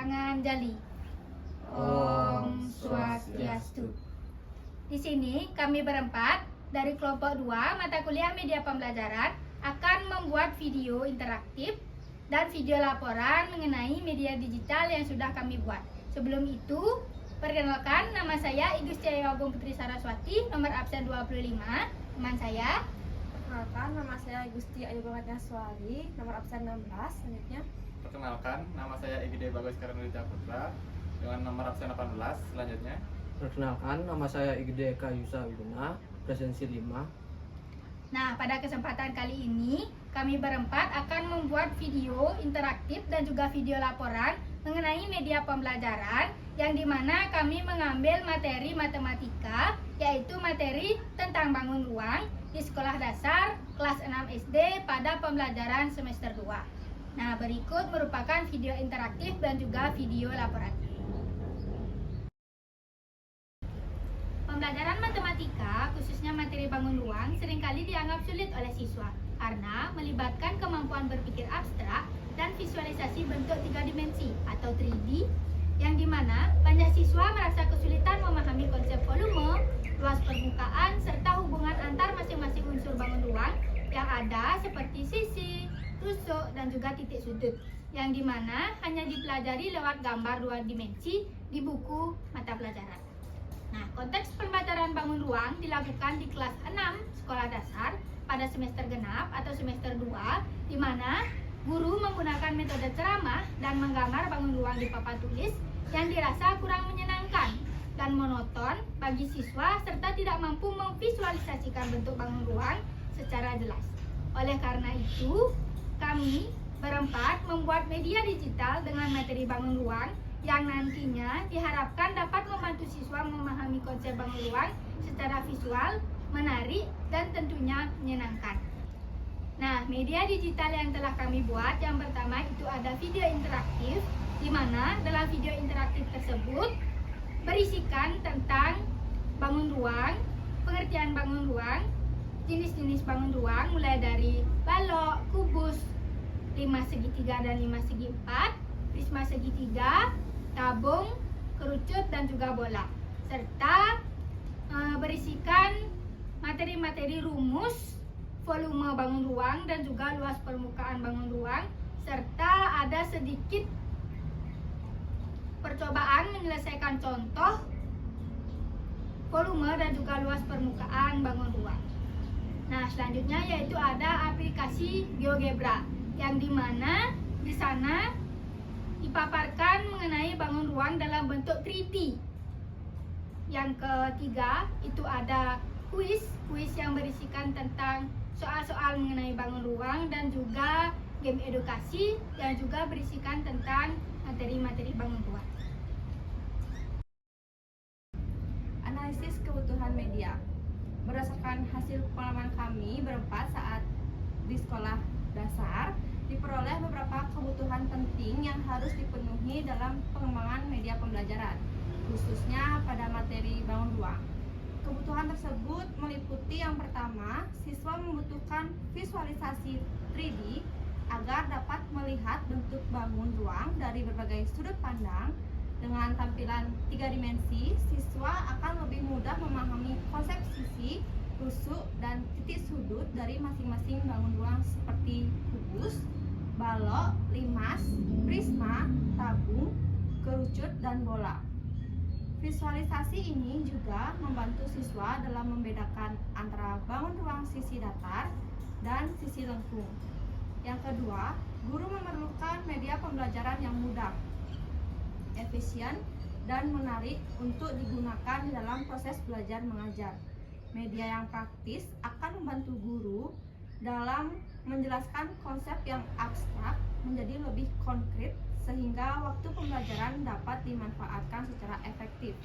Tangan jali. Om Swastiastu. Di sini kami berempat dari kelompok 2 mata kuliah media pembelajaran akan membuat video interaktif dan video laporan mengenai media digital yang sudah kami buat. Sebelum itu, perkenalkan, nama saya Igusti Ayu Agung Putri Saraswati, nomor absen 25. Teman saya. Perkenalkan, nama saya Igusti Ayu Agung Putri, nomor absen 16. Selanjutnya. Perkenalkan, nama saya Igede Bagus Karenulita Putra dengan nomor absen 18. Selanjutnya. Perkenalkan, nama saya Igede Eka Yusa Wiguna, presensi 5. Nah, pada kesempatan kali ini, kami berempat akan membuat video interaktif dan juga video laporan mengenai media pembelajaran yang dimana kami mengambil materi matematika, yaitu materi tentang bangun ruang di sekolah dasar kelas 6 SD pada pembelajaran semester 2. Nah, berikut merupakan video interaktif dan juga video laporatif. Pembelajaran matematika, khususnya materi bangun ruang, seringkali dianggap sulit oleh siswa karena melibatkan kemampuan berpikir abstrak dan visualisasi bentuk 3 dimensi atau 3D, yang dimana banyak siswa merasa kesulitan memahami konsep volume, luas permukaan, serta hubungan antar masing-masing unsur bangun ruang yang ada seperti sisi, tusuk, dan juga titik sudut, yang dimana hanya dipelajari lewat gambar 2 dimensi di buku mata pelajaran. Nah, konteks pembelajaran bangun ruang dilakukan di kelas 6 sekolah dasar pada semester genap atau semester 2, di mana guru menggunakan metode ceramah dan menggambar bangun ruang di papan tulis yang dirasa kurang menyenangkan dan monoton bagi siswa serta tidak mampu memvisualisasikan bentuk bangun ruang secara jelas. Oleh karena itu, kami berempat membuat media digital dengan materi bangun ruang yang nantinya diharapkan dapat membantu siswa memahami konsep bangun ruang secara visual, menarik, dan tentunya menyenangkan. Nah, media digital yang telah kami buat, yang pertama itu ada video interaktif, di mana dalam video interaktif tersebut berisikan tentang bangun ruang, pengertian bangun ruang, jenis-jenis bangun ruang, mulai dari balok, kubus, 5 segitiga dan 5 segi 4, prisma segitiga, tabung, kerucut, dan juga bola, serta berisikan materi-materi rumus, volume bangun ruang, dan juga luas permukaan bangun ruang, serta ada sedikit percobaan menyelesaikan contoh volume dan juga luas permukaan bangun ruang. Nah, selanjutnya yaitu ada aplikasi GeoGebra, yang dimana di sana dipaparkan mengenai bangun ruang dalam bentuk 3D. Yang ketiga itu ada kuis yang berisikan tentang soal-soal mengenai bangun ruang, dan juga game edukasi yang juga berisikan tentang materi-materi bangun ruang. Analisis kebutuhan media. Berdasarkan hasil pengalaman kami berempat saat di sekolah dasar, diperoleh beberapa kebutuhan penting yang harus dipenuhi dalam pengembangan media pembelajaran, khususnya pada materi bangun ruang. Kebutuhan tersebut meliputi yang pertama, siswa membutuhkan visualisasi 3D agar dapat melihat bentuk bangun ruang dari berbagai sudut pandang. Dengan tampilan 3 dimensi, siswa akan lebih mudah memahami konsep sisi, tusuk, dan titik sudut dari masing-masing bangun ruang seperti kubus, balok, limas, prisma, tabung, kerucut, dan bola. Visualisasi ini juga membantu siswa dalam membedakan antara bangun ruang sisi datar dan sisi lengkung. Yang kedua, guru memerlukan media pembelajaran yang mudah, efisien, dan menarik untuk digunakan di dalam proses belajar mengajar. Media yang praktis akan membantu guru dalam menjelaskan konsep yang abstrak menjadi lebih konkret sehingga waktu pembelajaran dapat dimanfaatkan secara efektif.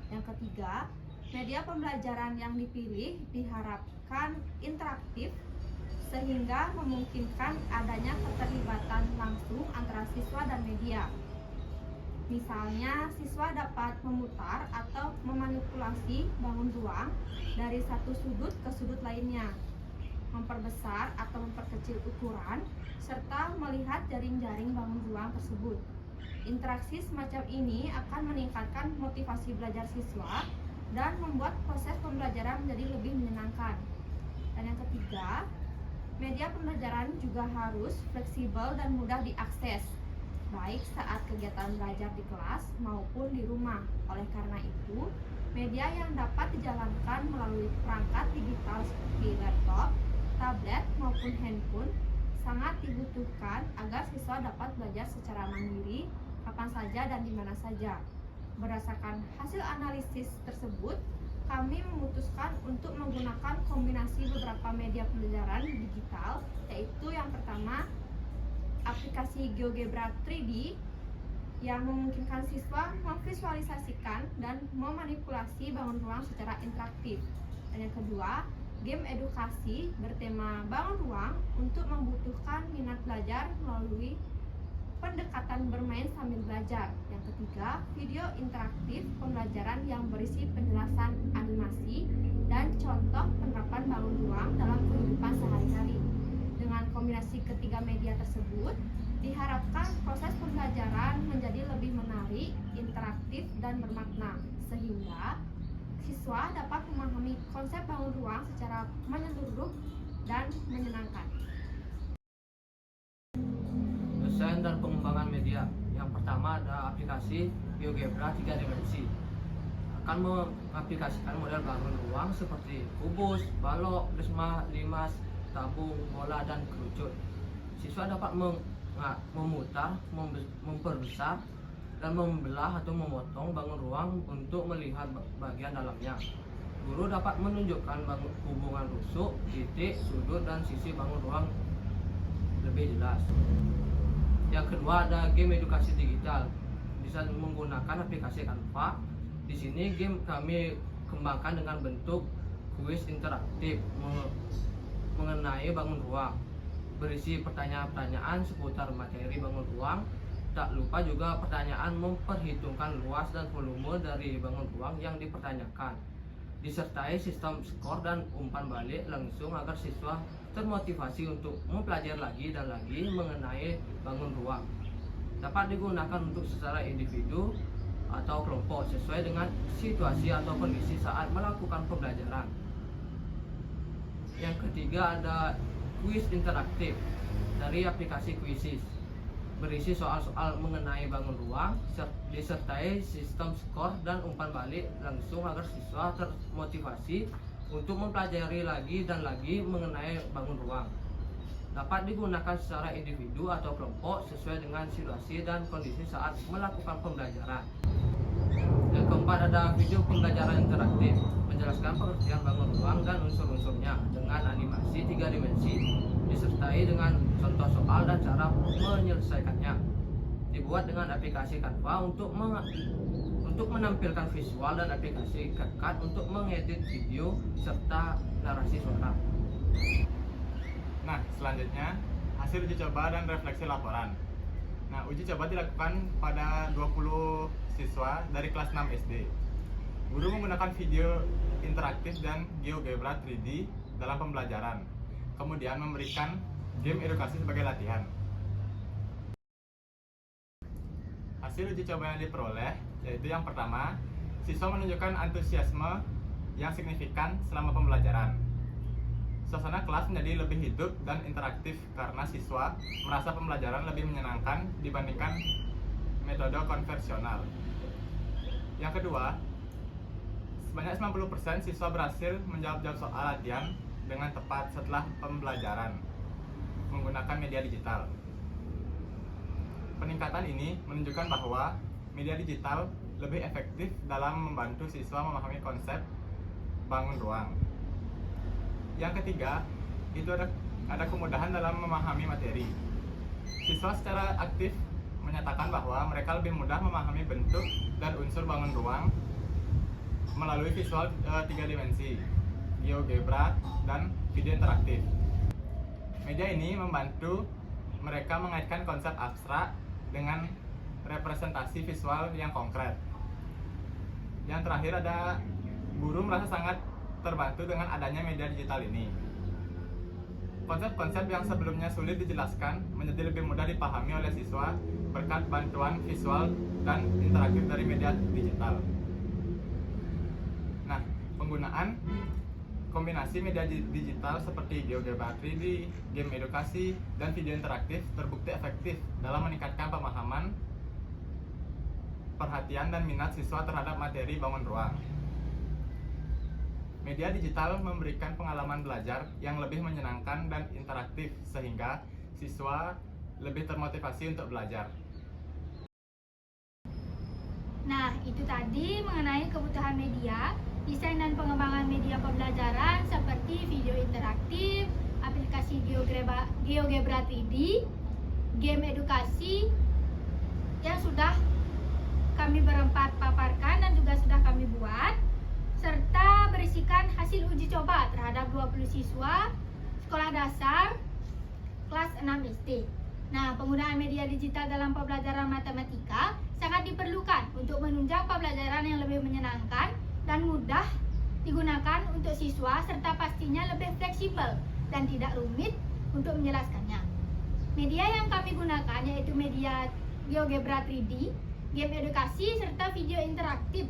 Yang ketiga, media pembelajaran yang dipilih diharapkan interaktif sehingga memungkinkan adanya keterlibatan langsung antara siswa dan media. Misalnya, siswa dapat memutar atau memanipulasi bangun ruang dari satu sudut ke sudut lainnya, memperbesar atau memperkecil ukuran, serta melihat jaring-jaring bangun ruang tersebut. Interaksi semacam ini akan meningkatkan motivasi belajar siswa dan membuat proses pembelajaran menjadi lebih menyenangkan. Dan yang ketiga, media pembelajaran juga harus fleksibel dan mudah diakses, baik saat kegiatan belajar di kelas maupun di rumah. Oleh karena itu, media yang dapat dijalankan melalui perangkat digital seperti laptop, tablet, maupun handphone sangat dibutuhkan agar siswa dapat belajar secara mandiri, kapan saja dan di mana saja. Berdasarkan hasil analisis tersebut, kami memutuskan untuk menggunakan kombinasi beberapa media pembelajaran digital, yaitu yang pertama, aplikasi GeoGebra 3D yang memungkinkan siswa memvisualisasikan dan memanipulasi bangun ruang secara interaktif. Dan yang kedua, game edukasi bertema bangun ruang untuk membutuhkan minat belajar melalui pendekatan bermain sambil belajar. Yang ketiga, video interaktif pembelajaran yang berisi penjelasan animasi dan contoh penerapan bangun ruang dalam kehidupan sehari-hari. Dengan kombinasi ketiga media tersebut, diharapkan proses pembelajaran menjadi lebih menarik, interaktif, dan bermakna, sehingga siswa dapat memahami konsep bangun ruang secara menyeluruh dan menyenangkan. Desain dan pengembangan media. Yang pertama ada aplikasi GeoGebra 3 dimensi. Akan mengaplikasikan model bangun ruang seperti kubus, balok, prisma, limas, tabung, bola, dan kerucut. Siswa dapat memutar, memperbesar, dan membelah atau memotong bangun ruang untuk melihat bagian dalamnya. Guru dapat menunjukkan hubungan rusuk, titik, sudut, dan sisi bangun ruang lebih jelas. Yang kedua ada game edukasi digital. Bisa menggunakan aplikasi Canva. Di sini game kami kembangkan dengan bentuk kuis interaktif mengenai bangun ruang, berisi pertanyaan-pertanyaan seputar materi bangun ruang. Tak lupa juga pertanyaan memperhitungkan luas dan volume dari bangun ruang yang dipertanyakan, disertai sistem skor dan umpan balik langsung agar siswa termotivasi untuk mempelajari lagi dan lagi mengenai bangun ruang. Dapat digunakan untuk secara individu atau kelompok sesuai dengan situasi atau kondisi saat melakukan pembelajaran. Yang ketiga ada kuis interaktif dari aplikasi Quizzes, berisi soal-soal mengenai bangun ruang disertai sistem skor dan umpan balik langsung agar siswa termotivasi untuk mempelajari lagi dan lagi mengenai bangun ruang. Dapat digunakan secara individu atau kelompok sesuai dengan situasi dan kondisi saat melakukan pembelajaran. Yang keempat ada video pembelajaran interaktif, menjelaskan pengertian bangun ruang dan unsur-unsurnya dengan animasi 3 dimensi, disertai dengan contoh soal dan cara menyelesaikannya. Dibuat dengan aplikasi Canva untuk menampilkan visual dan aplikasi CapCut untuk mengedit video serta narasi suara. Nah, selanjutnya hasil uji coba dan refleksi laporan. Nah, uji coba dilakukan pada 20 siswa dari kelas 6 SD. Guru menggunakan video interaktif dan GeoGebra 3D dalam pembelajaran, kemudian memberikan game edukasi sebagai latihan. Hasil uji coba yang diperoleh yaitu yang pertama, siswa menunjukkan antusiasme yang signifikan selama pembelajaran. Suasana kelas menjadi lebih hidup dan interaktif karena siswa merasa pembelajaran lebih menyenangkan dibandingkan metode konvensional. Yang kedua, sebanyak 90% siswa berhasil menjawab soal latihan dengan tepat setelah pembelajaran menggunakan media digital. Peningkatan ini menunjukkan bahwa media digital lebih efektif dalam membantu siswa memahami konsep bangun ruang. Yang ketiga, itu ada kemudahan dalam memahami materi. Siswa secara aktif menyatakan bahwa mereka lebih mudah memahami bentuk dan unsur bangun ruang melalui visual 3 dimensi, GeoGebra, dan video interaktif. Media ini membantu mereka mengaitkan konsep abstrak dengan representasi visual yang konkret. Yang terakhir ada guru merasa sangat terbantu dengan adanya media digital ini. Konsep-konsep yang sebelumnya sulit dijelaskan menjadi lebih mudah dipahami oleh siswa berkat bantuan visual dan interaktif dari media digital. Nah, penggunaan kombinasi media digital seperti GeoGebra 3D, game edukasi, dan video interaktif terbukti efektif dalam meningkatkan pemahaman, perhatian, dan minat siswa terhadap materi bangun ruang. Media digital memberikan pengalaman belajar yang lebih menyenangkan dan interaktif sehingga siswa lebih termotivasi untuk belajar. Nah, itu tadi mengenai kebutuhan media, desain dan pengembangan media pembelajaran seperti video interaktif, aplikasi GeoGebra 3D, game edukasi yang sudah kami berempat paparkan dan juga sudah kami buat, serta berisikan hasil uji coba terhadap 20 siswa sekolah dasar kelas 6 SD. Nah, penggunaan media digital dalam pembelajaran matematika sangat diperlukan untuk menunjang pembelajaran yang lebih menyenangkan dan mudah digunakan untuk siswa, serta pastinya lebih fleksibel dan tidak rumit untuk menjelaskannya. Media yang kami gunakan yaitu media GeoGebra 3D, game edukasi, serta video interaktif.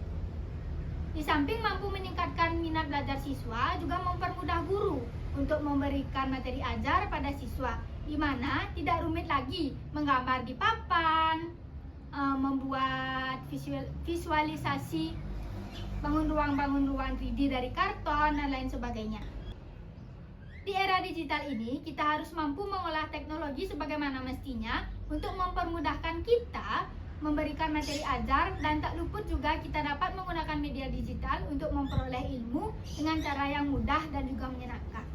Di samping mampu meningkatkan minat belajar siswa, juga mempermudah guru untuk memberikan materi ajar pada siswa, di mana tidak rumit lagi menggambar di papan, membuat visualisasi bangun ruang 3D dari karton, dan lain sebagainya. Di era digital ini, kita harus mampu mengolah teknologi sebagaimana mestinya untuk mempermudahkan kita memberikan materi ajar, dan tak luput juga kita dapat menggunakan media digital untuk memperoleh ilmu dengan cara yang mudah dan juga menyenangkan.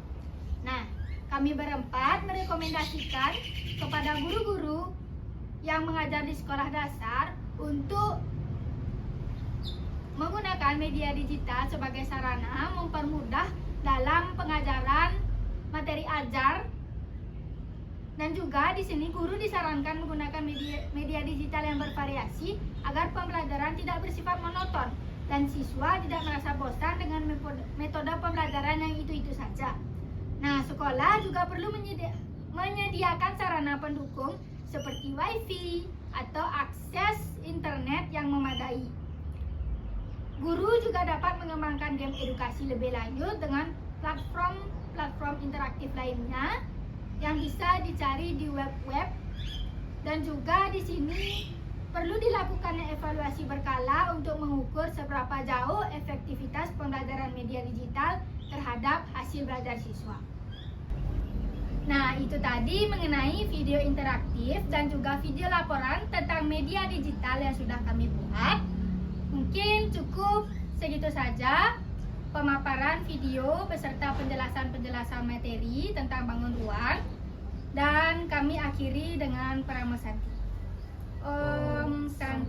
Nah, kami berempat merekomendasikan kepada guru-guru yang mengajar di sekolah dasar untuk menggunakan media digital sebagai sarana mempermudah dalam pengajaran materi ajar. Dan juga di sini guru disarankan menggunakan media digital yang bervariasi agar pembelajaran tidak bersifat monoton dan siswa tidak merasa bosan dengan metode pembelajaran yang itu-itu saja. Nah, sekolah juga perlu menyediakan sarana pendukung seperti WiFi atau akses internet yang memadai. Guru juga dapat mengembangkan game edukasi lebih lanjut dengan platform interaktif lainnya yang bisa dicari di web, dan juga di sini perlu dilakukan evaluasi berkala untuk mengukur seberapa jauh efektivitas pembelajaran media digital terhadap hasil belajar siswa. Nah, itu tadi mengenai video interaktif dan juga video laporan tentang media digital yang sudah kami buat. Mungkin cukup segitu saja pemaparan video beserta penjelasan materi tentang bangun ruang, dan kami akhiri dengan Paramasanti. Om Santi.